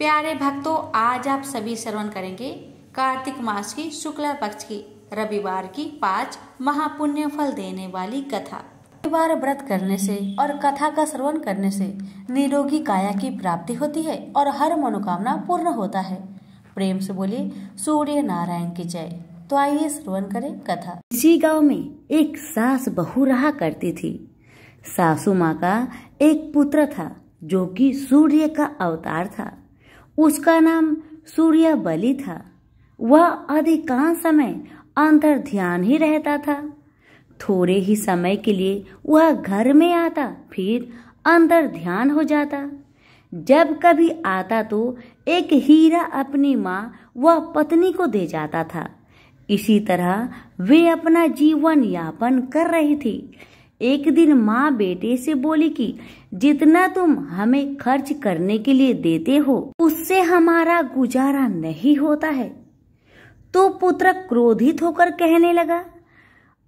प्यारे भक्तों, आज आप सभी श्रवण करेंगे कार्तिक मास की शुक्ला पक्ष की रविवार की 5 महापुण्य फल देने वाली कथा। रविवार व्रत करने से और कथा का श्रवण करने से निरोगी काया की प्राप्ति होती है और हर मनोकामना पूर्ण होता है। प्रेम से बोलिए सूर्य नारायण की जय। तो आइए श्रवण करें कथा। इसी गांव में एक सास बहू रहा करती थी। सासू माँ का एक पुत्र था जो कि सूर्य का अवतार था। उसका नाम सूर्य बलि था। वह अधिकांश समय अंतर ध्यान ही रहता था। थोड़े ही समय के लिए वह घर में आता, फिर अंतर ध्यान हो जाता। जब कभी आता तो एक हीरा अपनी माँ व पत्नी को दे जाता था। इसी तरह वे अपना जीवन यापन कर रही थी। एक दिन माँ बेटे से बोली कि जितना तुम हमें खर्च करने के लिए देते हो उससे हमारा गुजारा नहीं होता है। तो पुत्र क्रोधित होकर कहने लगा,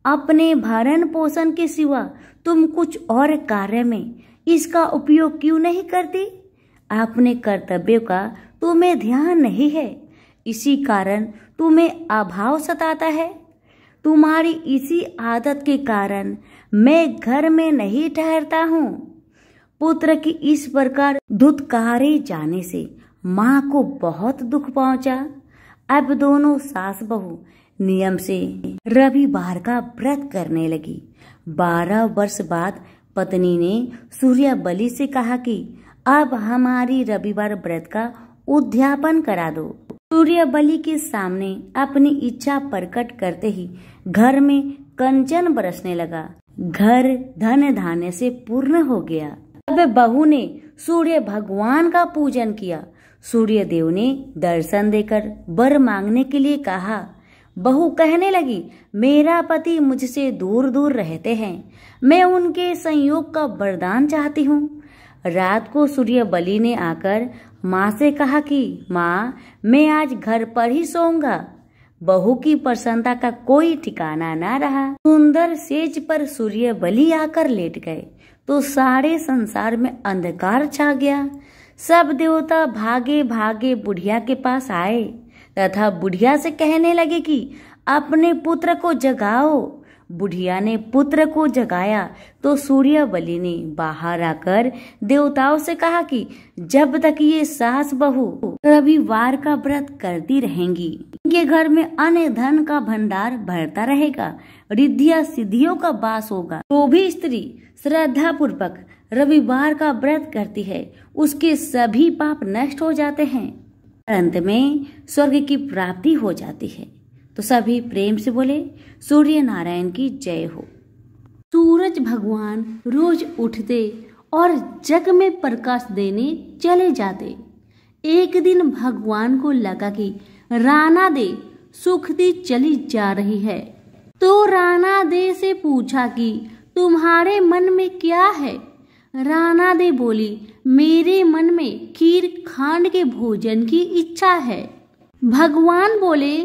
अपने भरण पोषण के सिवा तुम कुछ और कार्य में इसका उपयोग क्यों नहीं करती? अपने कर्तव्य का तुम्हें ध्यान नहीं है, इसी कारण तुम्हें अभाव सताता है। तुम्हारी इसी आदत के कारण मैं घर में नहीं ठहरता हूँ। पुत्र की इस प्रकार धुतकारे जाने से माँ को बहुत दुख पहुँचा। अब दोनों सास बहू नियम से रविवार का व्रत करने लगी। 12 वर्ष बाद पत्नी ने सूर्य बलि से कहा कि अब हमारी रविवार व्रत का उद्यापन करा दो। सूर्य बलि के सामने अपनी इच्छा प्रकट करते ही घर में कंचन बरसने लगा। घर धन धान्य से पूर्ण हो गया। अब बहू ने सूर्य भगवान का पूजन किया। सूर्य देव ने दर्शन देकर वर मांगने के लिए कहा। बहू कहने लगी, मेरा पति मुझसे दूर दूर रहते हैं, मैं उनके संयोग का वरदान चाहती हूँ। रात को सूर्य बलि ने आकर माँ से कहा कि माँ, मैं आज घर पर ही सोऊंगा। बहू की प्रसन्नता का कोई ठिकाना ना रहा। सुंदर सेज पर सूर्य बलि आकर लेट गए तो सारे संसार में अंधकार छा गया। सब देवता भागे भागे बुढ़िया के पास आए तथा बुढ़िया से कहने लगे कि अपने पुत्र को जगाओ। बुढ़िया ने पुत्र को जगाया तो सूर्य बलि ने बाहर आकर देवताओं से कहा कि जब तक ये सास बहू रविवार का व्रत करती रहेंगी, इनके घर में अन्न धन का भंडार भरता रहेगा, रिद्धिया सिद्धियों का वास होगा। जो भी स्त्री श्रद्धा पूर्वक रविवार का व्रत करती है उसके सभी पाप नष्ट हो जाते हैं, अंत में स्वर्ग की प्राप्ति हो जाती है। तो सभी प्रेम से बोले सूर्य नारायण की जय हो। सूरज भगवान रोज उठते और जग में प्रकाश देने चले जाते। एक दिन भगवान को लगा कि राना दे सुखती चली जा रही है, तो राना दे से पूछा कि तुम्हारे मन में क्या है? राना दे बोली, मेरे मन में खीर खांड के भोजन की इच्छा है। भगवान बोले,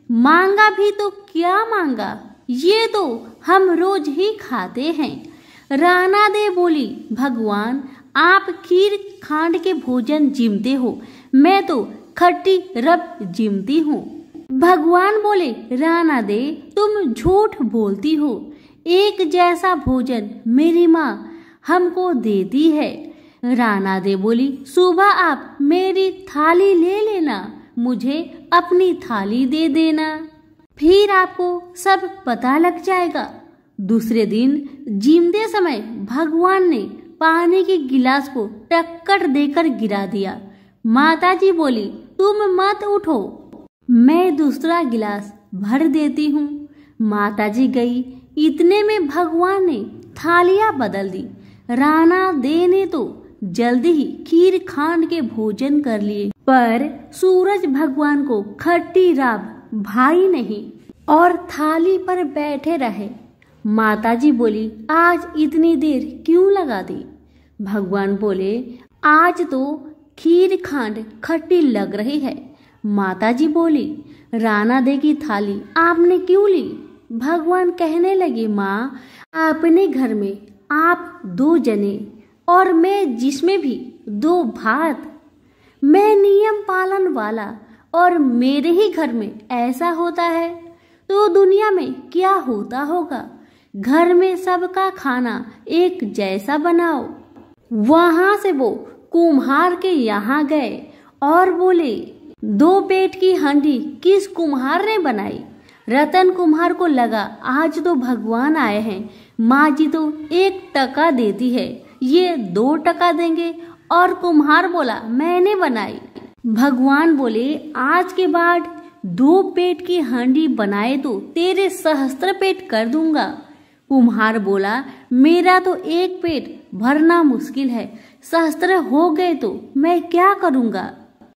मांगा भी तो क्या मांगा, ये तो हम रोज ही खाते हैं। राना दे बोली, भगवान आप खीर खांड के भोजन जिमते हो, मैं तो खट्टी रब जिमती हूँ। भगवान बोले, राना दे तुम झूठ बोलती हो, एक जैसा भोजन मेरी माँ हमको देती है। राना दे बोली, सुबह आप मेरी थाली ले लेना, मुझे अपनी थाली दे देना, फिर आपको सब पता लग जाएगा। दूसरे दिन जिमते समय भगवान ने पानी के गिलास को टक्कर देकर गिरा दिया। माताजी बोली, तुम मत उठो, मैं दूसरा गिलास भर देती हूँ। माताजी गई, इतने में भगवान ने थालियां बदल दी। राना दे ने तो जल्दी ही खीर खांड के भोजन कर लिए, पर सूरज भगवान को खट्टी राब भाई नहीं और थाली पर बैठे रहे। माताजी बोली, आज इतनी देर क्यों लगा दी? भगवान बोले, आज तो खीर खांड खट्टी लग रही है। माताजी बोली, राना दे की थाली आपने क्यों ली? भगवान कहने लगे, माँ अपने घर में आप 2 जने और मैं जिसमें भी 2 भात, मैं नियम नियम पालन वाला और मेरे ही घर में ऐसा होता है तो दुनिया में क्या होता होगा। घर में सबका खाना एक जैसा बनाओ। वहां से वो कुम्हार के यहाँ गए और बोले, 2 पेट की हांडी किस कुम्हार ने बनाई। रतन कुम्हार को लगा आज तो भगवान आए हैं, माँ जी तो 1 टका देती है, ये 2 टका देंगे। और कुम्हार बोला, मैंने बनाई। भगवान बोले, आज के बाद 2 पेट की हांडी बनाए तो तेरे सहस्त्र पेट कर दूंगा। कुम्हार बोला, मेरा तो 1 पेट भरना मुश्किल है, सहस्त्र हो गए तो मैं क्या करूंगा।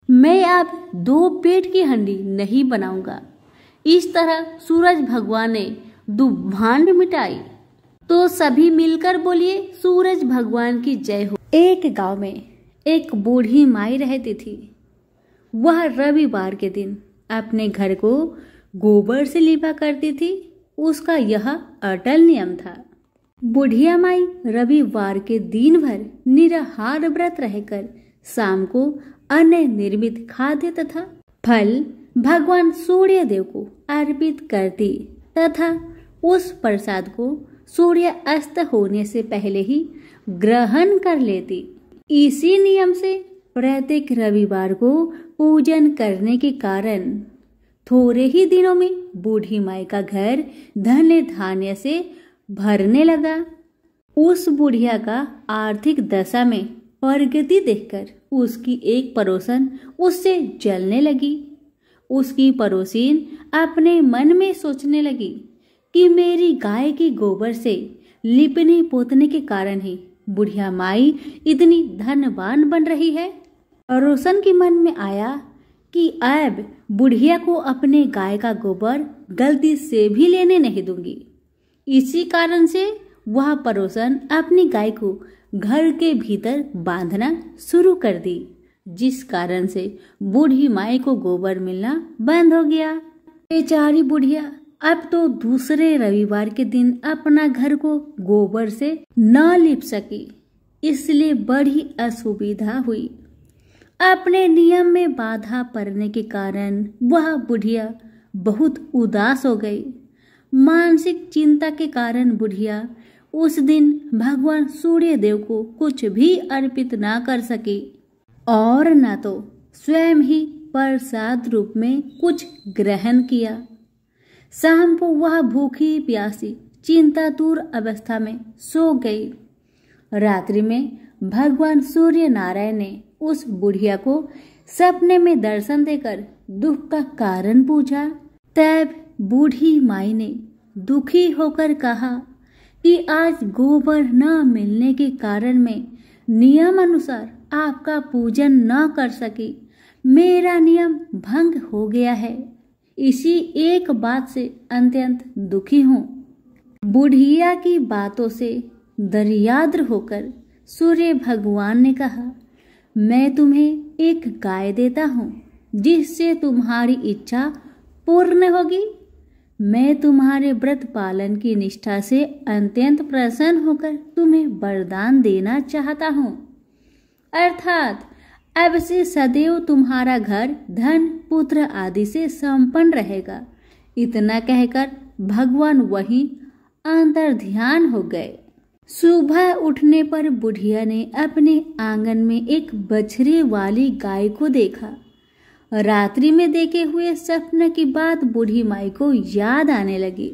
मैं अब 2 पेट की हांडी नहीं बनाऊंगा। इस तरह सूरज भगवान ने दुभांड मिटाई। तो सभी मिलकर बोलिए, सूरज भगवान की जय हो। एक गांव में एक बूढ़ी माई रहती थी। वह रविवार के दिन अपने घर को गोबर से लिपा करती थी। उसका यह अटल नियम था। बुढ़िया माई रविवार के दिन भर निराहार व्रत रहकर शाम को अन्न निर्मित खाद्य तथा फल भगवान सूर्य देव को अर्पित करती तथा उस प्रसाद को सूर्य अस्त होने से पहले ही ग्रहण कर लेती। इसी नियम से प्रत्येक रविवार को पूजन करने के कारण थोड़े ही दिनों में बूढ़ी माई का घर धन धान्य से भरने लगा। उस बुढ़िया का आर्थिक दशा में प्रगति देखकर उसकी एक पड़ोसन उससे जलने लगी। उसकी पड़ोसीन अपने मन में सोचने लगी कि मेरी गाय की गोबर से लिपने पोतने के कारण ही बुढ़िया माई इतनी धनवान बन रही है। पड़ोसन के मन में आया कि अब बुढ़िया को अपने गाय का गोबर गलती से भी लेने नहीं दूंगी। इसी कारण से वह पड़ोसन अपनी गाय को घर के भीतर बांधना शुरू कर दी, जिस कारण से बूढ़ी माई को गोबर मिलना बंद हो गया। बेचारी बुढ़िया अब तो दूसरे रविवार के दिन अपना घर को गोबर से न लिप सकी, इसलिए बड़ी असुविधा हुई। अपने नियम में बाधा पड़ने के कारण वह बुढ़िया बहुत उदास हो गई। मानसिक चिंता के कारण बुढ़िया उस दिन भगवान सूर्य देव को कुछ भी अर्पित ना कर सकी और न तो स्वयं ही प्रसाद रूप में कुछ ग्रहण किया। शाम को वह भूखी प्यासी चिंतातुर अवस्था में सो गई। रात्रि में भगवान सूर्य नारायण ने उस बुढ़िया को सपने में दर्शन देकर दुख का कारण पूछा। तब बूढ़ी माई ने दुखी होकर कहा कि आज गोबर न मिलने के कारण मैं नियम अनुसार आपका पूजन न कर सकी। मेरा नियम भंग हो गया है। इसी एक बात से अत्यंत दुखी हूँ। बुढ़िया की बातों से दरियाद्र होकर सूर्य भगवान ने कहा, मैं तुम्हें एक गाय देता हूँ जिससे तुम्हारी इच्छा पूर्ण होगी। मैं तुम्हारे व्रत पालन की निष्ठा से अत्यंत प्रसन्न होकर तुम्हें वरदान देना चाहता हूँ, अर्थात अब से सदैव तुम्हारा घर धन पुत्र आदि से संपन्न रहेगा। इतना कहकर भगवान वहीं अंतर ध्यान हो गए। सुबह उठने पर बुढ़िया ने अपने आंगन में एक बछड़े वाली गाय को देखा। रात्रि में देखे हुए सपने की बात बूढ़ी माई को याद आने लगी।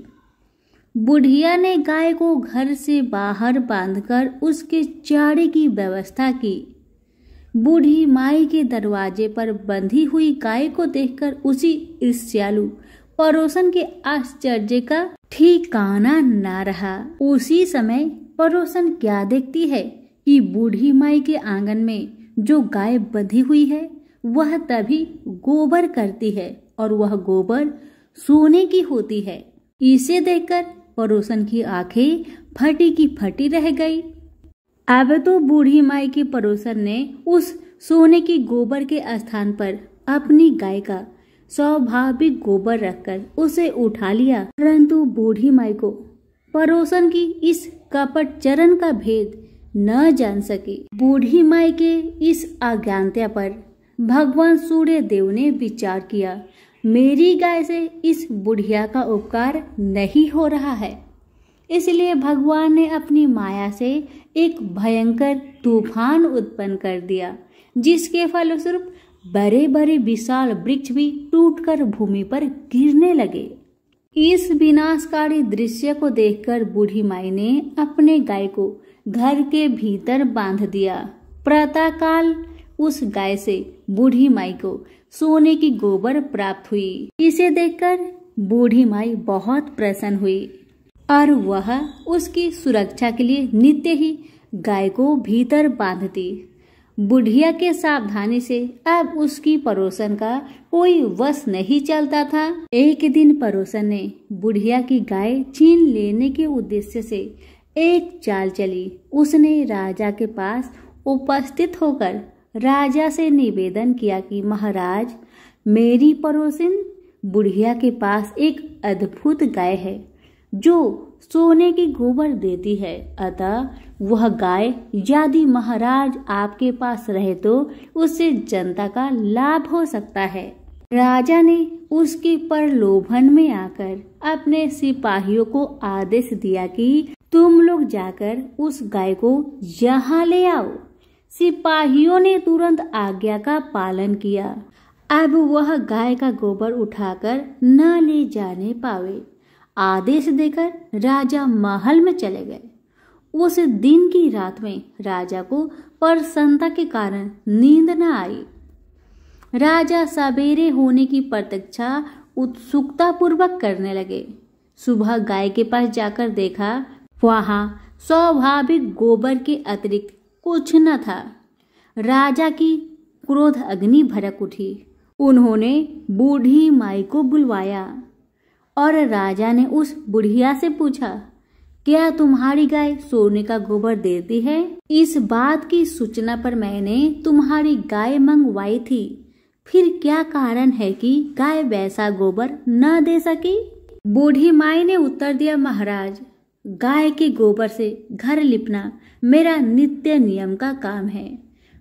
बुढ़िया ने गाय को घर से बाहर बांधकर उसके चारे की व्यवस्था की। बूढ़ी माई के दरवाजे पर बंधी हुई गाय को देखकर उसी ईर्ष्यालु पड़ोसन के आश्चर्य का ठिकाना न रहा। उसी समय पड़ोसन क्या देखती है कि बूढ़ी माई के आंगन में जो गाय बंधी हुई है वह तभी गोबर करती है और वह गोबर सोने की होती है। इसे देखकर पड़ोसन की आंखें फटी की फटी रह गई। अब तो बूढ़ी माई के पड़ोसन ने उस सोने की गोबर के स्थान पर अपनी गाय का स्वाभाविक गोबर रखकर उसे उठा लिया, परंतु बूढ़ी माई को पड़ोसन की इस कपट चरण का भेद न जान सकी। बूढ़ी माई के इस अज्ञानता पर भगवान सूर्य देव ने विचार किया, मेरी गाय से इस बुढ़िया का उपकार नहीं हो रहा है। इसलिए भगवान ने अपनी माया से एक भयंकर तूफान उत्पन्न कर दिया, जिसके फलस्वरूप बड़े बड़े विशाल वृक्ष भी टूटकर भूमि पर गिरने लगे। इस विनाशकारी दृश्य को देखकर बूढ़ी माई ने अपने गाय को घर के भीतर बांध दिया। प्रातःकाल उस गाय से बूढ़ी माई को सोने की गोबर प्राप्त हुई। इसे देखकर बूढ़ी माई बहुत प्रसन्न हुई और वह उसकी सुरक्षा के लिए नित्य ही गाय को भीतर बांधती। बुढ़िया के सावधानी से अब उसकी पड़ोसन का कोई वश नहीं चलता था। एक दिन पड़ोसन ने बुढ़िया की गाय छीन लेने के उद्देश्य से एक चाल चली। उसने राजा के पास उपस्थित होकर राजा से निवेदन किया कि महाराज, मेरी पड़ोसन बुढ़िया के पास एक अद्भुत गाय है जो सोने की गोबर देती है, अतः वह गाय यदि महाराज आपके पास रहे तो उससे जनता का लाभ हो सकता है। राजा ने उसके प्रलोभन में आकर अपने सिपाहियों को आदेश दिया कि तुम लोग जाकर उस गाय को यहाँ ले आओ। सिपाहियों ने तुरंत आज्ञा का पालन किया। अब वह गाय का गोबर उठाकर न ले जाने पावे। आदेश देकर राजा महल में चले गए। उस दिन की रात में राजा को प्रसन्नता के कारण नींद न आई। राजा सवेरे होने की प्रतीक्षा उत्सुकता पूर्वक करने लगे। सुबह गाय के पास जाकर देखा, वहां स्वाभाविक गोबर के अतिरिक्त कुछ न था। राजा की क्रोध अग्नि भड़क उठी। उन्होंने बूढ़ी माई को बुलवाया और राजा ने उस बुढ़िया से पूछा, क्या तुम्हारी गाय सोने का गोबर देती है? इस बात की सूचना पर मैंने तुम्हारी गाय मंगवाई थी, फिर क्या कारण है कि गाय वैसा गोबर न दे सकी? बूढ़ी माई ने उत्तर दिया, महाराज, गाय के गोबर से घर लिपना मेरा नित्य नियम का काम है।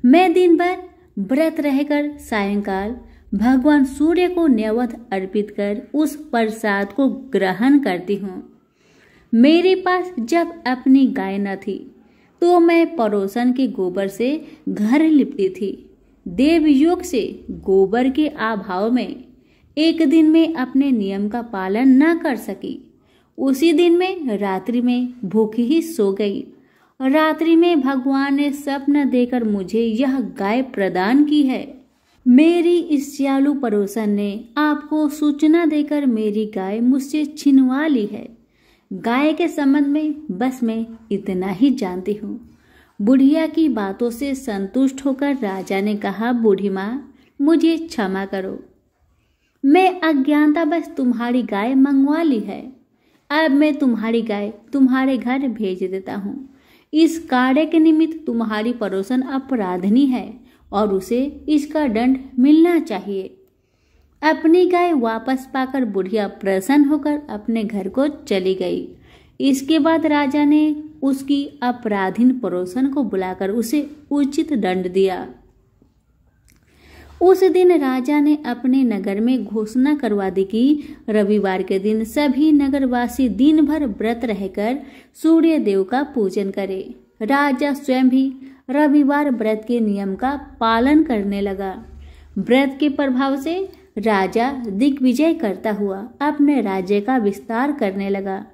मैं दिन भर व्रत रहकर सायंकाल भगवान सूर्य को नैवेद्य अर्पित कर उस प्रसाद को ग्रहण करती हूँ। मेरे पास जब अपनी गाय न थी तो मैं पड़ोसन के गोबर से घर लिपती थी। देवयोग से गोबर के अभाव में एक दिन में अपने नियम का पालन न कर सकी। उसी दिन में रात्रि में भूखी ही सो गई। रात्रि में भगवान ने स्वप्न देकर मुझे यह गाय प्रदान की है। मेरी इस सियालू पड़ोसन ने आपको सूचना देकर मेरी गाय मुझसे छिनवा ली है। गाय के संबंध में बस मैं इतना ही जानती हूँ। बुढ़िया की बातों से संतुष्ट होकर राजा ने कहा, बूढ़ी माँ, मुझे क्षमा करो, मैं अज्ञानतावश तुम्हारी गाय मंगवा ली है। अब मैं तुम्हारी गाय तुम्हारे घर भेज देता हूँ। इस कार्य के निमित्त तुम्हारी पड़ोसन अपराधनी है और उसे इसका दंड मिलना चाहिए। अपनी गाय वापस पाकर बुढ़िया प्रसन्न होकर अपने घर को चली गई। इसके बाद राजा ने उसकी अपराधीन पड़ोसन को बुलाकर उसे उचित दंड दिया। उस दिन राजा ने अपने नगर में घोषणा करवा दी कि रविवार के दिन सभी नगरवासी दिन भर व्रत रहकर सूर्य देव का पूजन करें। राजा स्वयं भी रविवार व्रत के नियम का पालन करने लगा। व्रत के प्रभाव से राजा दिग्विजय करता हुआ अपने राज्य का विस्तार करने लगा।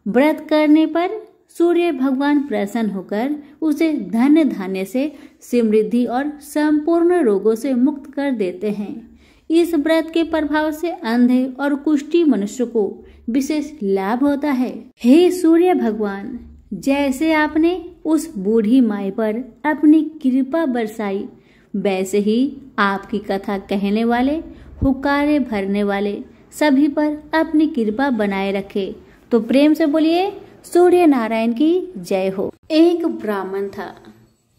व्रत करने पर सूर्य भगवान प्रसन्न होकर उसे धन धान्य से समृद्धि और संपूर्ण रोगों से मुक्त कर देते हैं। इस व्रत के प्रभाव से अंधे और कुष्ठी मनुष्य को विशेष लाभ होता है। हे सूर्य भगवान, जैसे आपने उस बूढ़ी माई पर अपनी कृपा बरसाई, वैसे ही आपकी कथा कहने वाले, हुक्कारे भरने वाले सभी पर अपनी कृपा बनाए रखे। तो प्रेम से बोलिए सूर्य नारायण की जय हो। एक ब्राह्मण था।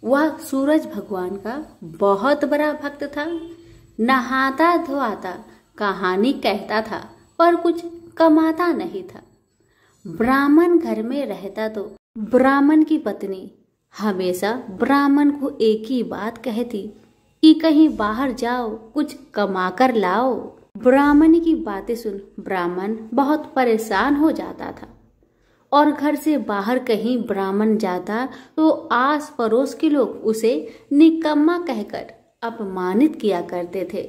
वह सूरज भगवान का बहुत बड़ा भक्त था। नहाता धोता कहानी कहता था पर कुछ कमाता नहीं था। ब्राह्मण घर में रहता तो ब्राह्मण की पत्नी हमेशा ब्राह्मण को एक ही बात कहती, कि कहीं बाहर जाओ, कुछ कमा कर लाओ। ब्राह्मणी की बातें सुन ब्राह्मण बहुत परेशान हो जाता था और घर से बाहर कहीं ब्राह्मण जाता तो आस पड़ोस के लोग उसे निकम्मा कहकर अपमानित किया करते थे।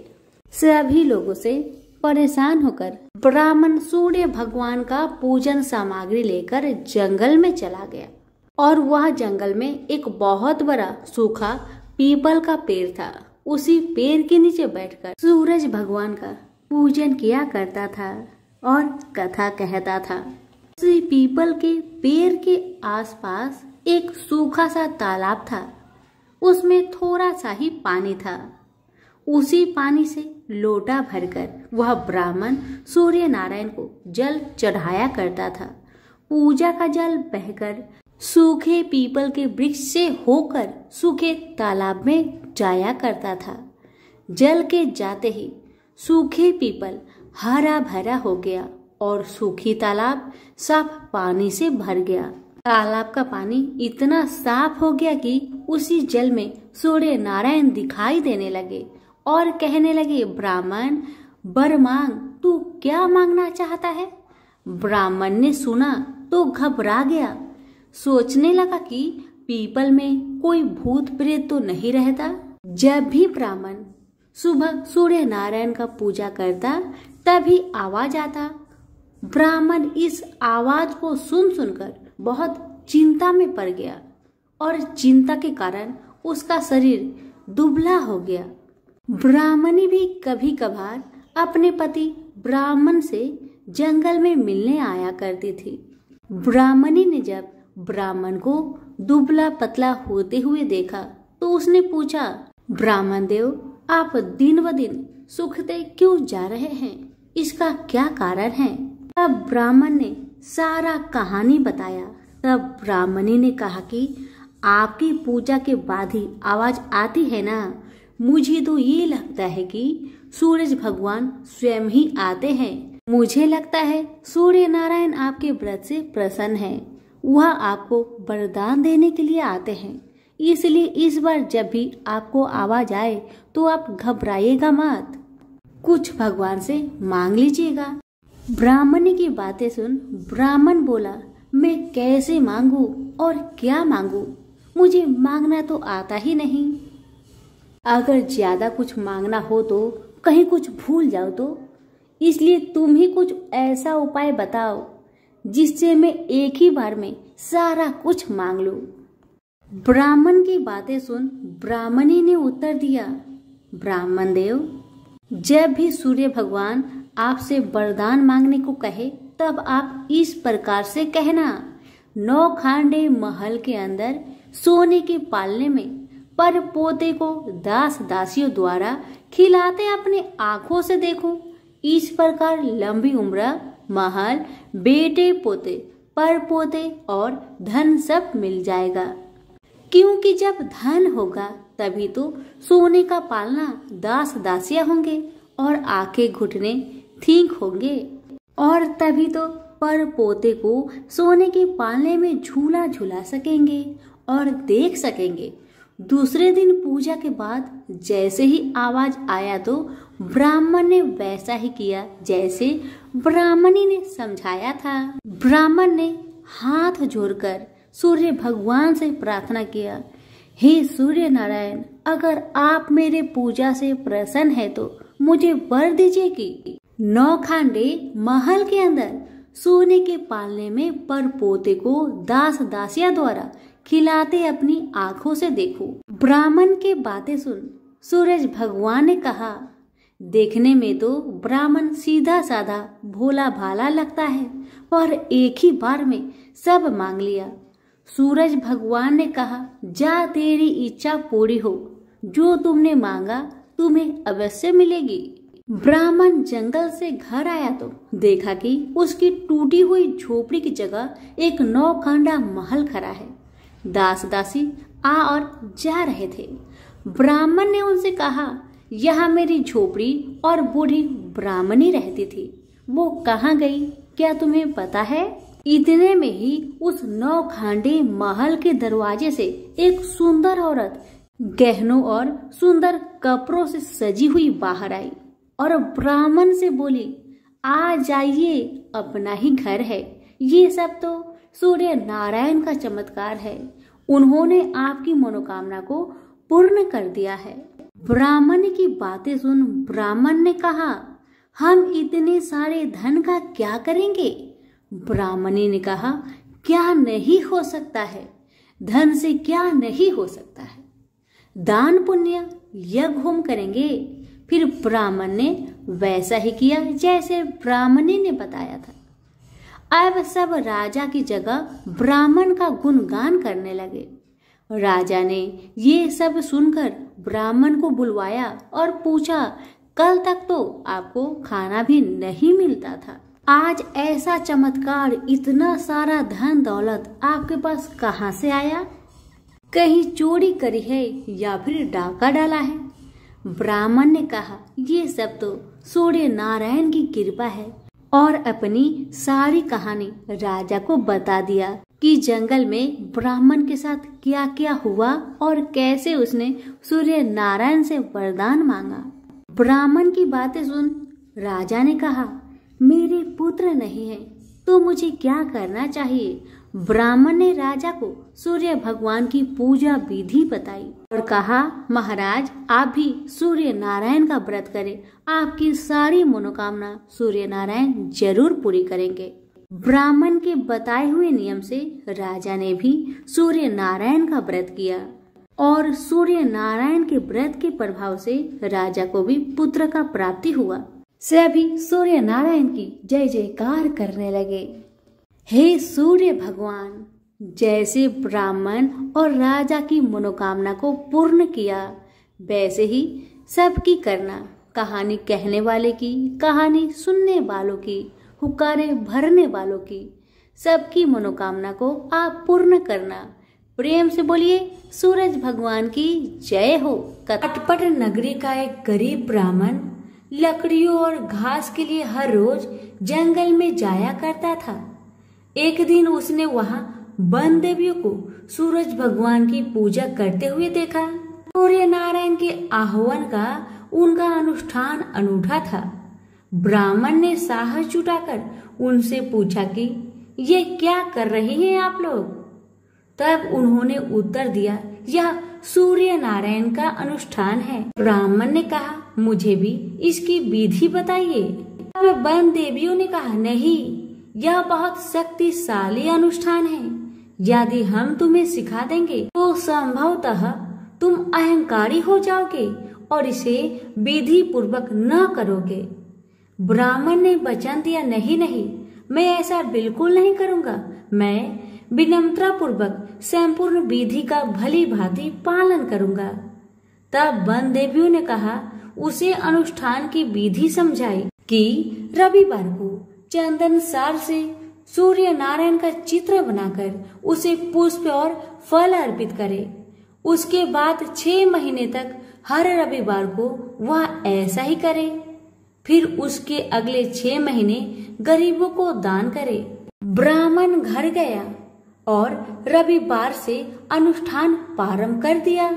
सभी लोगों से परेशान होकर ब्राह्मण सूर्य भगवान का पूजन सामग्री लेकर जंगल में चला गया और वह जंगल में एक बहुत बड़ा सूखा पीपल का पेड़ था। उसी पेड़ के नीचे बैठकर सूरज भगवान का पूजन किया करता था और कथा कहता था। उसी पीपल के पेड़ के आसपास एक सूखा सा तालाब था। उसमें थोड़ा सा ही पानी था। उसी पानी से लोटा भरकर वह ब्राह्मण सूर्य नारायण को जल चढ़ाया करता था। पूजा का जल बहकर सूखे पीपल के वृक्ष से होकर सूखे तालाब में जाया करता था। जल के जाते ही सूखे पीपल हरा भरा हो गया और सूखी तालाब साफ पानी से भर गया। तालाब का पानी इतना साफ हो गया कि उसी जल में सूर्य नारायण दिखाई देने लगे और कहने लगे, ब्राह्मण वर मांग, तू क्या मांगना चाहता है? ब्राह्मण ने सुना तो घबरा गया। सोचने लगा कि पीपल में कोई भूत प्रेत तो नहीं रहता। जब भी ब्राह्मण सुबह सूर्य नारायण का पूजा करता तभी आवाज आता। ब्राह्मण इस आवाज को सुनकर बहुत चिंता में पड़ गया और चिंता के कारण उसका शरीर दुबला हो गया। ब्राह्मणी भी कभी कभार अपने पति ब्राह्मण से जंगल में मिलने आया करती थी। ब्राह्मणी ने जब ब्राह्मण को दुबला पतला होते हुए देखा तो उसने पूछा, ब्राह्मण देव, आप दिन ब दिन सूखते क्यों जा रहे हैं? इसका क्या कारण है? तब ब्राह्मण ने सारा कहानी बताया। तब ब्राह्मणी ने कहा कि आपकी पूजा के बाद ही आवाज आती है ना, मुझे तो ये लगता है कि सूरज भगवान स्वयं ही आते हैं। मुझे लगता है सूर्य नारायण आपके व्रत से प्रसन्न है। वह आपको वरदान देने के लिए आते हैं। इसलिए इस बार जब भी आपको आवाज आए तो आप घबराइएगा मत, कुछ भगवान से मांग लीजिएगा। ब्राह्मणी की बातें सुन ब्राह्मण बोला, मैं कैसे मांगू और क्या मांगू? मुझे मांगना तो आता ही नहीं। अगर ज्यादा कुछ मांगना हो तो कहीं कुछ भूल जाओ तो, इसलिए तुम ही कुछ ऐसा उपाय बताओ जिससे मैं एक ही बार में सारा कुछ मांग लूं। ब्राह्मण की बातें सुन ब्राह्मणी ने उत्तर दिया, ब्राह्मण देव, जब भी सूर्य भगवान आपसे वरदान मांगने को कहे तब आप इस प्रकार से कहना, 9 खांडे महल के अंदर सोने के पालने में पर पोते को दास दासियों द्वारा खिलाते अपने आंखों से देखो। इस प्रकार लंबी उम्र, महल, बेटे पोते, पर पोते और धन सब मिल जाएगा। क्योंकि जब धन होगा तभी तो सोने का पालना दास दासियां होंगे और आंखें घुटने ठीक होंगे, और तभी तो पर पोते को सोने के पालने में झूला झूला सकेंगे और देख सकेंगे। दूसरे दिन पूजा के बाद जैसे ही आवाज आया तो ब्राह्मण ने वैसा ही किया जैसे ब्राह्मणी ने समझाया था। ब्राह्मण ने हाथ जोड़कर सूर्य भगवान से प्रार्थना किया, हे सूर्य नारायण, अगर आप मेरे पूजा से प्रसन्न है तो मुझे वर दीजिए कि 9 खांडे महल के अंदर सोने के पालने में पर पोते को दास दासिया द्वारा खिलाते अपनी आंखों से देखो। ब्राह्मण के बातें सुन सूरज भगवान ने कहा, देखने में तो ब्राह्मण सीधा साधा भोला भाला लगता है, पर एक ही बार में सब मांग लिया। सूरज भगवान ने कहा, जा तेरी इच्छा पूरी हो, जो तुमने मांगा तुम्हें अवश्य मिलेगी। ब्राह्मण जंगल से घर आया तो देखा कि उसकी टूटी हुई झोपड़ी की जगह एक 9 खांडा महल खड़ा है। दास दासी आ और जा रहे थे। ब्राह्मण ने उनसे कहा, यहाँ मेरी झोपड़ी और बूढ़ी ब्राह्मणी रहती थी, वो कहाँ गई, क्या तुम्हें पता है? इतने में ही उस 9 खांडे महल के दरवाजे से एक सुंदर औरत गहनों और सुंदर कपड़ों से सजी हुई बाहर आई और ब्राह्मण से बोली, आ जाइए, अपना ही घर है। ये सब तो सूर्य नारायण का चमत्कार है। उन्होंने आपकी मनोकामना को पूर्ण कर दिया है। ब्राह्मण की बातें सुन ब्राह्मण ने कहा, हम इतने सारे धन का क्या करेंगे? ब्राह्मणी ने कहा, क्या नहीं हो सकता है, धन से क्या नहीं हो सकता है, दान पुण्य यज्ञ होम करेंगे। फिर ब्राह्मण ने वैसा ही किया जैसे ब्राह्मणी ने बताया था। अब सब राजा की जगह ब्राह्मण का गुणगान करने लगे। राजा ने ये सब सुनकर ब्राह्मण को बुलवाया और पूछा, कल तक तो आपको खाना भी नहीं मिलता था, आज ऐसा चमत्कार, इतना सारा धन दौलत आपके पास कहाँ से आया? कहीं चोरी करी है या फिर डाका डाला है? ब्राह्मण ने कहा, ये सब तो सूर्य नारायण की कृपा है, और अपनी सारी कहानी राजा को बता दिया कि जंगल में ब्राह्मण के साथ क्या क्या हुआ और कैसे उसने सूर्य नारायण से वरदान मांगा। ब्राह्मण की बातें सुन राजा ने कहा, मेरे पुत्र नहीं है तो मुझे क्या करना चाहिए? ब्राह्मण ने राजा को सूर्य भगवान की पूजा विधि बताई और कहा, महाराज आप भी सूर्य नारायण का व्रत करें, आपकी सारी मनोकामना सूर्य नारायण जरूर पूरी करेंगे। ब्राह्मण के बताए हुए नियम से राजा ने भी सूर्य नारायण का व्रत किया और सूर्य नारायण के व्रत के प्रभाव से राजा को भी पुत्र का प्राप्ति हुआ। सभी सूर्य नारायण की जय जयकार करने लगे। हे सूर्य भगवान, जैसे ब्राह्मण और राजा की मनोकामना को पूर्ण किया वैसे ही सबकी करना। कहानी कहने वाले की, कहानी सुनने वालों की, हुक्कारे भरने वालों की, सबकी मनोकामना को आप पूर्ण करना। प्रेम से बोलिए सूरज भगवान की जय हो। कटपट नगरी का एक गरीब ब्राह्मण लकड़ियों और घास के लिए हर रोज जंगल में जाया करता था। एक दिन उसने वहां वन देवियों को सूरज भगवान की पूजा करते हुए देखा। सूर्य नारायण के आह्वान का उनका अनुष्ठान अनूठा था। ब्राह्मण ने साहस जुटाकर उनसे पूछा कि ये क्या कर रहे हैं आप लोग? तब उन्होंने उत्तर दिया, यह सूर्य नारायण का अनुष्ठान है। ब्राह्मण ने कहा, मुझे भी इसकी विधि बताइए। तब वन देवियों ने कहा, नहीं, यह बहुत शक्तिशाली अनुष्ठान है। यदि हम तुम्हें सिखा देंगे तो संभवतः तुम अहंकारी हो जाओगे और इसे विधि पूर्वक न करोगे। ब्राह्मण ने वचन दिया, नहीं नहीं, मैं ऐसा बिल्कुल नहीं करूंगा। मैं विनम्रता पूर्वक संपूर्ण विधि का भली भांति पालन करूंगा। तब वन देवियों ने कहा, उसे अनुष्ठान की विधि समझाई कि रविवार को चंदन सार से सूर्य नारायण का चित्र बनाकर उसे पुष्प और फल अर्पित करे। उसके बाद 6 महीने तक हर रविवार को वह ऐसा ही करे। फिर उसके अगले 6 महीने गरीबों को दान करे। ब्राह्मण घर गया और रविवार से अनुष्ठान प्रारंभ कर दिया।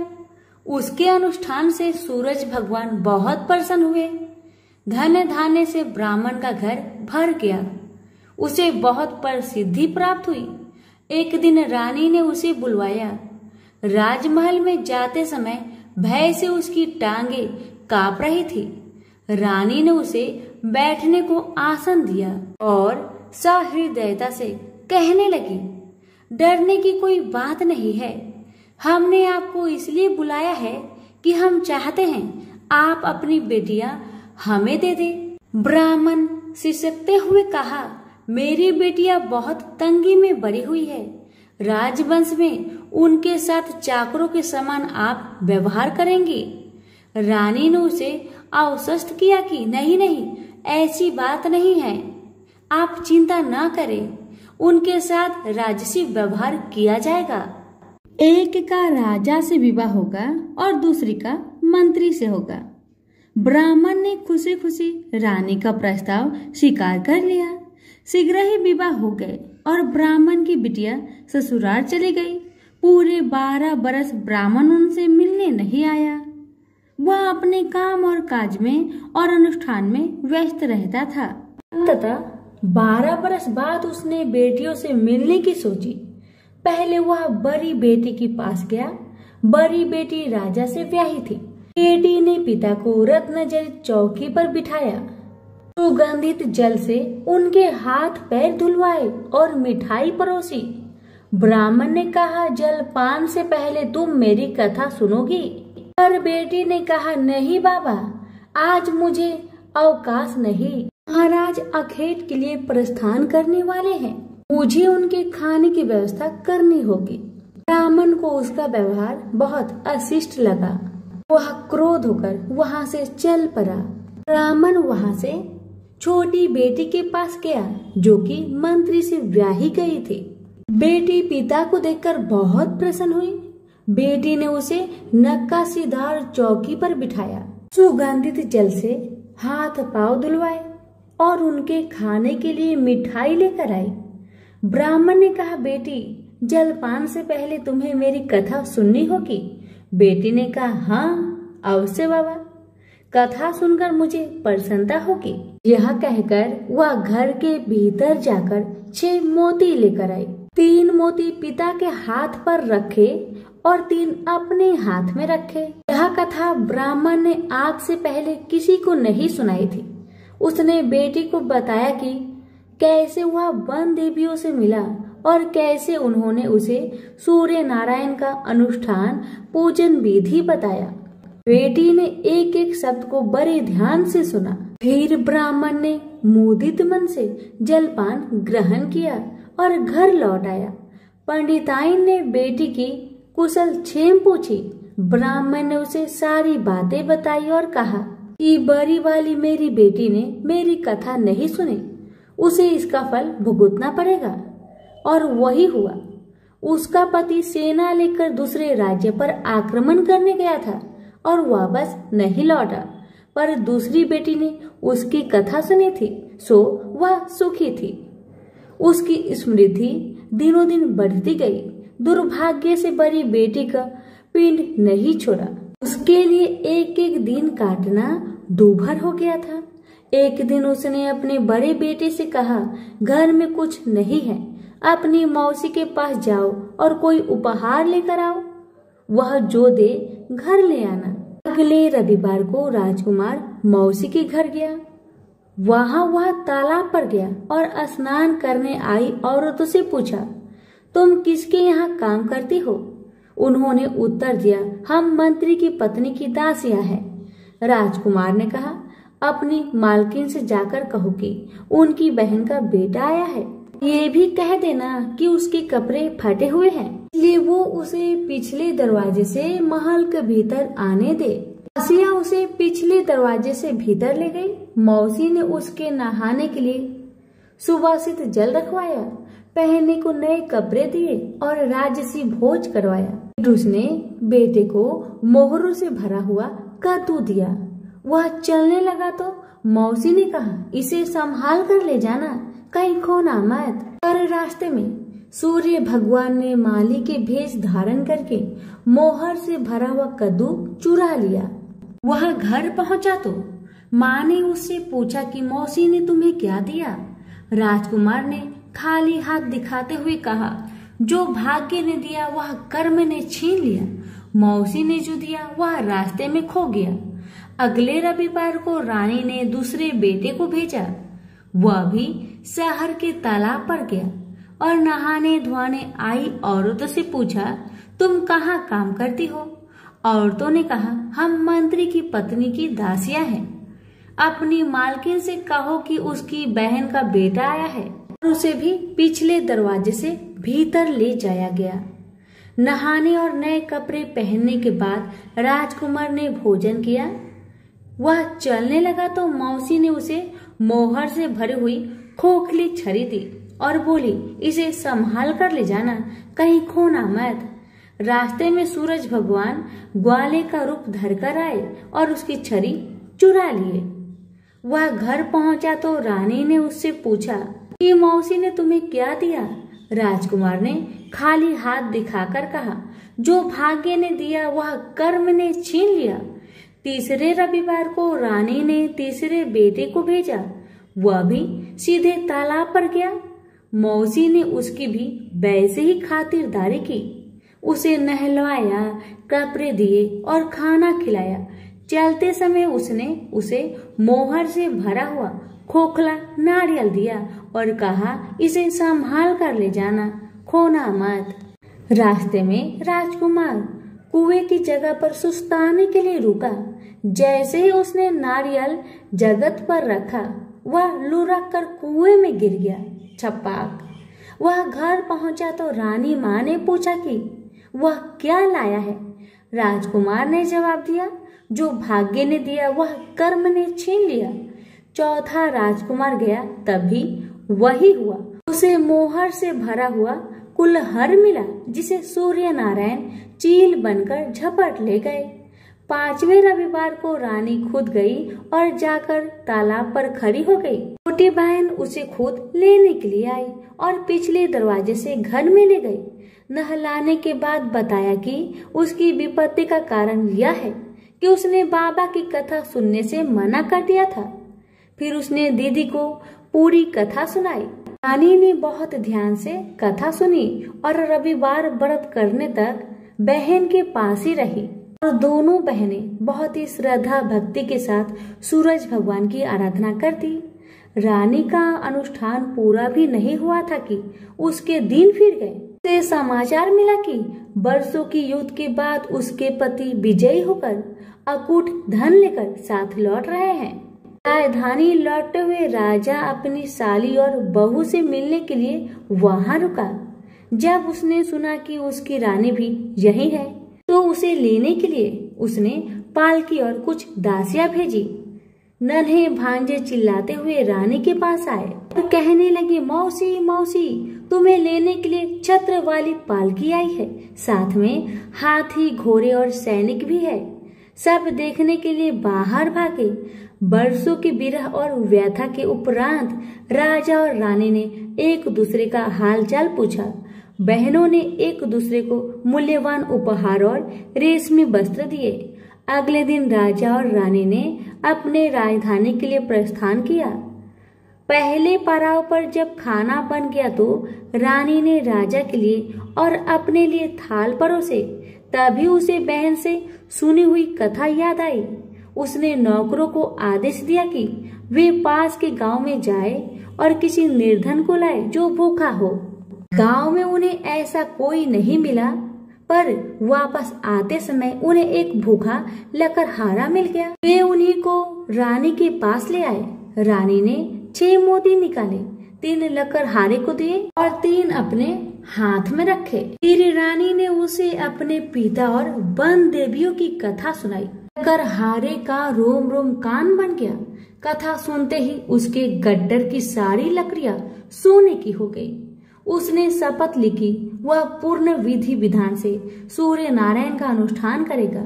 उसके अनुष्ठान से सूरज भगवान बहुत प्रसन्न हुए। धन धान्य से ब्राह्मण का घर भर गया। उसे बहुत प्रसिद्धि प्राप्त हुई। एक दिन रानी ने उसे बुलवाया। राजमहल में जाते समय भय से उसकी टांगे कांप रही थी। रानी ने उसे बैठने को आसन दिया और सहृदयता से कहने लगी, डरने की कोई बात नहीं है। हमने आपको इसलिए बुलाया है कि हम चाहते हैं आप अपनी बेटियां हमें दे दे। ब्राह्मण सिसकते हुए कहा, मेरी बेटियां बहुत तंगी में बड़ी हुई है। राजवंश में उनके साथ चाकरों के समान आप व्यवहार करेंगी। रानी ने उसे आश्वस्त किया कि नहीं नहीं, ऐसी बात नहीं है, आप चिंता न करें, उनके साथ राजसी व्यवहार किया जाएगा। एक का राजा से विवाह होगा और दूसरी का मंत्री से होगा। ब्राह्मण ने खुशी खुशी रानी का प्रस्ताव स्वीकार कर लिया। शीघ्र ही विवाह हो गए और ब्राह्मण की बिटिया ससुराल चली गई। पूरे 12 बरस ब्राह्मण उनसे मिलने नहीं आया। वह अपने काम और काज में और अनुष्ठान में व्यस्त रहता था। तथा 12 बरस बाद उसने बेटियों से मिलने की सोची। पहले वह बड़ी बेटी के पास गया। बड़ी बेटी राजा से ब्याही थी। बेटी ने पिता को रत्नजड़ित चौकी पर बिठाया, सुगंधित जल से उनके हाथ पैर धुलवाए और मिठाई परोसी। ब्राह्मण ने कहा, जलपान से पहले तुम मेरी कथा सुनोगी? पर बेटी ने कहा, नहीं बाबा, आज मुझे अवकाश नहीं। महाराज अखेट के लिए प्रस्थान करने वाले हैं, मुझे उनके खाने की व्यवस्था करनी होगी। ब्राह्मण को उसका व्यवहार बहुत अशिष्ट लगा। वह क्रोध होकर वहां से चल पड़ा। ब्राह्मण वहां से छोटी बेटी के पास गया, जो कि मंत्री से ब्याही गई थी। बेटी पिता को देखकर बहुत प्रसन्न हुई। बेटी ने उसे नक्काशीदार चौकी पर बिठाया, सुगंधित जल से हाथ पांव धुलवाए और उनके खाने के लिए मिठाई लेकर आई। ब्राह्मण ने कहा, बेटी, जलपान से पहले तुम्हें मेरी कथा सुननी होगी। बेटी ने कहा, हाँ अवश्य बाबा, कथा सुनकर मुझे प्रसन्नता होगी। यह कहकर वह घर के भीतर जाकर 6 मोती लेकर आई। 3 मोती पिता के हाथ पर रखे और 3 अपने हाथ में रखे। यह कथा ब्राह्मण ने आज से पहले किसी को नहीं सुनाई थी। उसने बेटी को बताया कि कैसे वह वन देवियों से मिला और कैसे उन्होंने उसे सूर्य नारायण का अनुष्ठान पूजन विधि बताया। बेटी ने एक एक शब्द को बड़े ध्यान से सुना। फिर ब्राह्मण ने मुदित मन से जलपान ग्रहण किया और घर लौट आया। पंडिताइन ने बेटी की कुशल क्षेम पूछी। ब्राह्मण ने उसे सारी बातें बताई और कहा कि बड़ी वाली मेरी बेटी ने मेरी कथा नहीं सुनी, उसे इसका फल भुगतना पड़ेगा। और वही हुआ। उसका पति सेना लेकर दूसरे राज्य पर आक्रमण करने गया था और वापस नहीं लौटा, पर दूसरी बेटी ने उसकी कथा सुनी थी, सो वह सुखी थी। उसकी समृद्धि दिनों दिन बढ़ती गई। दुर्भाग्य से बड़ी बेटी का पिंड नहीं छोड़ा। उसके लिए एक एक दिन काटना दूभर हो गया था। एक दिन उसने अपने बड़े बेटे से कहा, घर में कुछ नहीं है, अपनी मौसी के पास जाओ और कोई उपहार लेकर आओ, वह जो दे घर ले आना। अगले रविवार को राजकुमार मौसी के घर गया। वहां वह तालाब पर गया और स्नान करने आई औरतों से पूछा, तुम किसके यहाँ काम करती हो? उन्होंने उत्तर दिया, हम मंत्री की पत्नी की दासियां हैं। राजकुमार ने कहा, अपनी मालकिन से जाकर कहो कि उनकी बहन का बेटा आया है। ये भी कह देना कि उसके कपड़े फटे हुए हैं, इसलिए वो उसे पिछले दरवाजे से महल के भीतर आने दे। दासियां उसे पिछले दरवाजे से भीतर ले गई। मौसी ने उसके नहाने के लिए सुवासित जल रखवाया, पहनने को नए कपड़े दिए और राजसी भोज करवाया। फिर उसने बेटे को मोहरों से भरा हुआ कद्दू दिया। वह चलने लगा तो मौसी ने कहा, इसे संभाल कर ले जाना, कहीं खोना मत। पर रास्ते में सूर्य भगवान ने माली के भेष धारण करके मोहर से भरा हुआ कद्दू चुरा लिया। वह घर पहुंचा तो माँ ने उससे पूछा कि मौसी ने तुम्हें क्या दिया? राजकुमार ने खाली हाथ दिखाते हुए कहा, जो भाग्य ने दिया वह कर्म ने छीन लिया, मौसी ने जो दिया वह रास्ते में खो गया। अगले रविवार को रानी ने दूसरे बेटे को भेजा। वह भी शहर के तालाब पर गया और नहाने धोने आई औरतों से पूछा, तुम कहाँ काम करती हो? औरतों ने कहा, हम मंत्री की पत्नी की दासियां हैं। अपनी मालकिन से कहो कि उसकी बहन का बेटा आया है। और उसे भी पिछले दरवाजे से भीतर ले जाया गया। नहाने और नए कपड़े पहनने के बाद राजकुमार ने भोजन किया। वह चलने लगा तो मौसी ने उसे मोहर से भरी हुई खोखली छड़ी दी और बोली, इसे संभाल कर ले जाना, कहीं खोना मत। रास्ते में सूरज भगवान ग्वाले का रूप धरकर आए और उसकी छड़ी चुरा लिए। वह घर पहुंचा तो रानी ने उससे पूछा कि मौसी ने तुम्हें क्या दिया? राजकुमार ने खाली हाथ दिखाकर कहा, जो भाग्य ने दिया वह कर्म ने छीन लिया। तीसरे रविवार को रानी ने तीसरे बेटे को भेजा। वह भी सीधे तालाब पर गया। मौसी ने उसकी भी वैसे ही खातिरदारी की। उसे नहलवाया, कपड़े दिए और खाना खिलाया। चलते समय उसने उसे मोहर से भरा हुआ खोखला नारियल दिया और कहा, इसे संभाल कर ले जाना, खोना मत। रास्ते में राजकुमार कुएं की जगह पर सुस्ताने के लिए रुका। जैसे ही उसने नारियल जगत पर रखा, वह लुढ़क कर कुएं में गिर गया। छपाक। वह घर पहुंचा तो रानी माँ ने पूछा कि वह क्या लाया है। राजकुमार ने जवाब दिया, जो भाग्य ने दिया वह कर्म ने छीन लिया। चौथा राजकुमार गया, तभी वही हुआ। उसे मोहर से भरा हुआ कुल्हड़ मिला, जिसे सूर्य नारायण चील बनकर झपट ले गए। पांचवें रविवार को रानी खुद गई और जाकर तालाब पर खड़ी हो गई। छोटी बहन उसे खुद लेने के लिए आई और पिछले दरवाजे से घर में ले गई। नहलाने के बाद बताया कि उसकी विपत्ति का कारण यह है कि उसने बाबा की कथा सुनने से मना कर दिया था। फिर उसने दीदी को पूरी कथा सुनाई। रानी ने बहुत ध्यान से कथा सुनी और रविवार व्रत करने तक बहन के पास ही रही। और दोनों बहनें बहुत ही श्रद्धा भक्ति के साथ सूरज भगवान की आराधना करती। रानी का अनुष्ठान पूरा भी नहीं हुआ था कि उसके दिन फिर गए। उसे समाचार मिला कि वर्षों की युद्ध के बाद उसके पति विजयी होकर अकूट धन लेकर साथ लौट रहे हैं। राजधानी लौटते हुए राजा अपनी साली और बहू से मिलने के लिए वहां रुका। जब उसने सुना कि उसकी रानी भी यही है, तो उसे लेने के लिए उसने पालकी और कुछ दासियां भेजी। नन्हे भांजे चिल्लाते हुए रानी के पास आए और कहने लगे, मौसी मौसी, तुम्हें लेने के लिए छत्र वाली पालकी आई है, साथ में हाथी, घोड़े और सैनिक भी है। सब देखने के लिए बाहर भागे। वर्षों की विरह और व्यथा के उपरांत राजा और रानी ने एक दूसरे का हाल चाल पूछा। बहनों ने एक दूसरे को मूल्यवान उपहार और रेशमी वस्त्र दिए। अगले दिन राजा और रानी ने अपने राजधानी के लिए प्रस्थान किया। पहले पड़ाव पर जब खाना बन गया तो रानी ने राजा के लिए और अपने लिए थाल परोसे। तभी उसे बहन से सुनी हुई कथा याद आई। उसने नौकरों को आदेश दिया कि वे पास के गांव में जाए और किसी निर्धन को लाए जो भूखा हो। गांव में उन्हें ऐसा कोई नहीं मिला, पर वापस आते समय उन्हें एक भूखा लकड़हारा मिल गया। वे उन्हीं को रानी के पास ले आए। रानी ने 6 मोती निकाले, 3 लकड़हारे को दिए और 3 अपने हाथ में रखे। फिर रानी ने उसे अपने पिता और वन देवियों की कथा सुनाई। लकड़हारे का रोम रोम कान बन गया। कथा सुनते ही उसके गड्डर की सारी लकड़ियां सोने की हो गई। उसने शपथ ली कि वह पूर्ण विधि विधान से सूर्य नारायण का अनुष्ठान करेगा,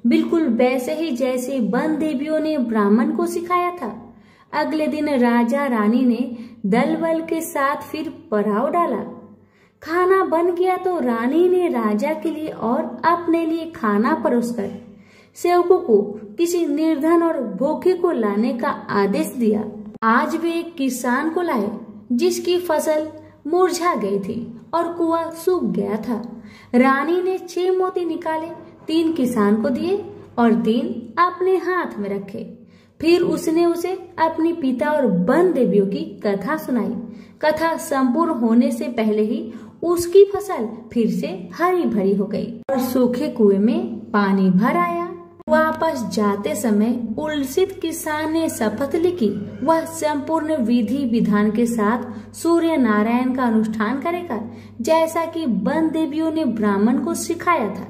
बिल्कुल वैसे ही जैसे वन देवियों ने ब्राह्मण को सिखाया था। अगले दिन राजा रानी ने दल बल के साथ फिर पड़ाव डाला। खाना बन गया तो रानी ने राजा के लिए और अपने लिए खाना परोसकर सेवकों को किसी निर्धन और भूखे को लाने का आदेश दिया। आज वे एक किसान को लाए जिसकी फसल मुरझा गई थी और कुआं सूख गया था। रानी ने 6 मोती निकाले, 3 किसान को दिए और 3 अपने हाथ में रखे। फिर उसने उसे अपने पिता और वन देवियों की कथा सुनाई। कथा संपूर्ण होने से पहले ही उसकी फसल फिर से हरी भरी हो गई और सूखे कुएं में पानी भर आया। वापस जाते समय उल्सित किसान ने शपथ ली कि वह संपूर्ण विधि विधान के साथ सूर्य नारायण का अनुष्ठान करेगा, जैसा कि वन देवियों ने ब्राह्मण को सिखाया था।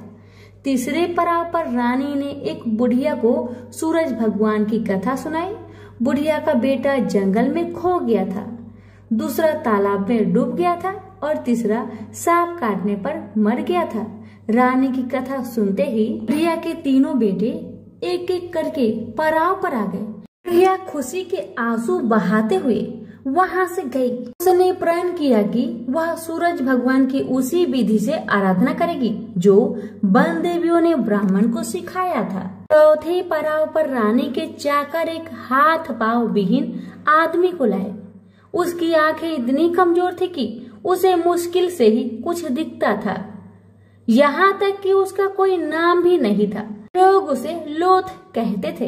तीसरे पड़ाव पर रानी ने एक बुढ़िया को सूरज भगवान की कथा सुनाई। बुढ़िया का बेटा जंगल में खो गया था, दूसरा तालाब में डूब गया था और तीसरा सांप काटने पर मर गया था। रानी की कथा सुनते ही बुढ़िया के तीनों बेटे एक एक करके पड़ाव पर आ गए। बुढ़िया खुशी के आंसू बहाते हुए वहां से गई। उसने प्रण किया कि वह सूरज भगवान की उसी विधि से आराधना करेगी जो वन देवियों ने ब्राह्मण को सिखाया था। चौथे पड़ाव पर रानी के चाकर एक हाथ पांव विहीन आदमी को लाए। उसकी आंखें इतनी कमजोर थी कि उसे मुश्किल से ही कुछ दिखता था, यहाँ तक कि उसका कोई नाम भी नहीं था। लोग उसे लोथ कहते थे।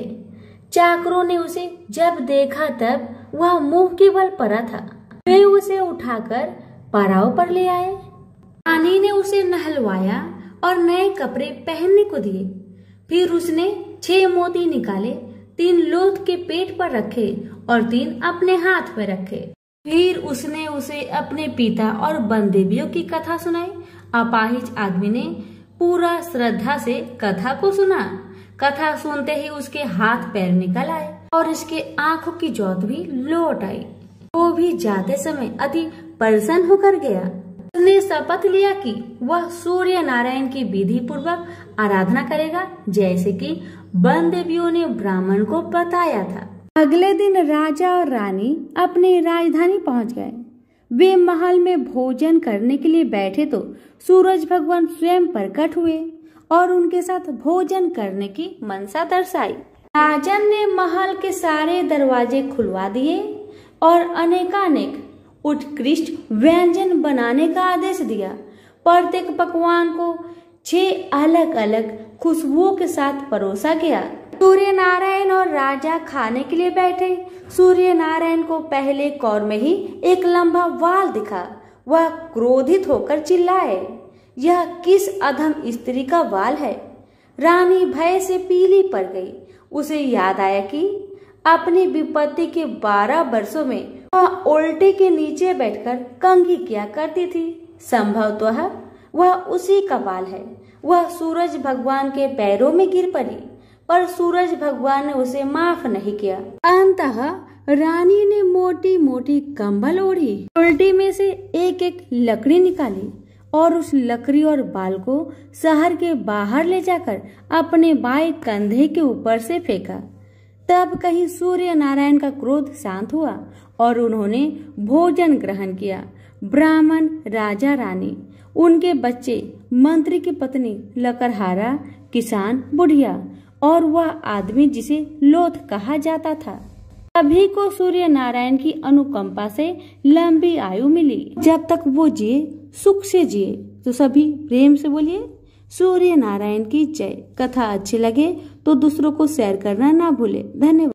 चाकरों ने उसे जब देखा तब वह मुंह के बल पड़ा था। वे उसे उठाकर पड़ाव पर ले आए। रानी ने उसे नहलवाया और नए कपड़े पहनने को दिए। फिर उसने 6 मोती निकाले, 3 लोथ के पेट पर रखे और 3 अपने हाथ में रखे। फिर उसने उसे अपने पिता और वन देवियों की कथा सुनाई। अपाहिज आदमी ने पूरा श्रद्धा से कथा को सुना। कथा सुनते ही उसके हाथ पैर निकल आए और इसके आंखों की ज्योत भी लौट आई। वो भी जाते समय अति प्रसन्न होकर गया। उसने शपथ लिया कि वह सूर्य नारायण की विधि पूर्वक आराधना करेगा, जैसे कि वन देवियों ने ब्राह्मण को बताया था। अगले दिन राजा और रानी अपनी राजधानी पहुंच गए। वे महल में भोजन करने के लिए बैठे तो सूरज भगवान स्वयं प्रकट हुए और उनके साथ भोजन करने की मनसा दर्शाई। राजन ने महल के सारे दरवाजे खुलवा दिए और अनेकानेक उत्कृष्ट व्यंजन बनाने का आदेश दिया। प्रत्येक पकवान को 6 अलग अलग खुशबुओं के साथ परोसा गया। सूर्य नारायण और राजा खाने के लिए बैठे। सूर्य नारायण को पहले कौर में ही एक लंबा वाल दिखा। वह क्रोधित होकर चिल्लाए, यह किस अधम स्त्री का वाल है। रानी भय से पीली पड़ गई। उसे याद आया कि अपनी विपत्ति के 12 वर्षों में वह उल्टे के नीचे बैठकर कंघी किया करती थी। संभवतः वह उसी का वाल है। वह सूरज भगवान के पैरों में गिर पड़ी, पर सूरज भगवान ने उसे माफ नहीं किया। अंततः रानी ने मोटी मोटी कंबल ओढ़ी, उल्टी में से एक एक लकड़ी निकाली और उस लकड़ी और बाल को शहर के बाहर ले जाकर अपने बाएं कंधे के ऊपर से फेंका। तब कहीं सूर्य नारायण का क्रोध शांत हुआ और उन्होंने भोजन ग्रहण किया। ब्राह्मण, राजा, रानी, उनके बच्चे, मंत्री की पत्नी, लकड़हारा, किसान, बुढ़िया और वह आदमी जिसे लोथ कहा जाता था, सभी को सूर्य नारायण की अनुकंपा से लंबी आयु मिली। जब तक वो जिए सुख से जिए। तो सभी प्रेम से बोलिए सूर्य नारायण की जय। कथा अच्छी लगे तो दूसरों को शेयर करना ना भूले। धन्यवाद।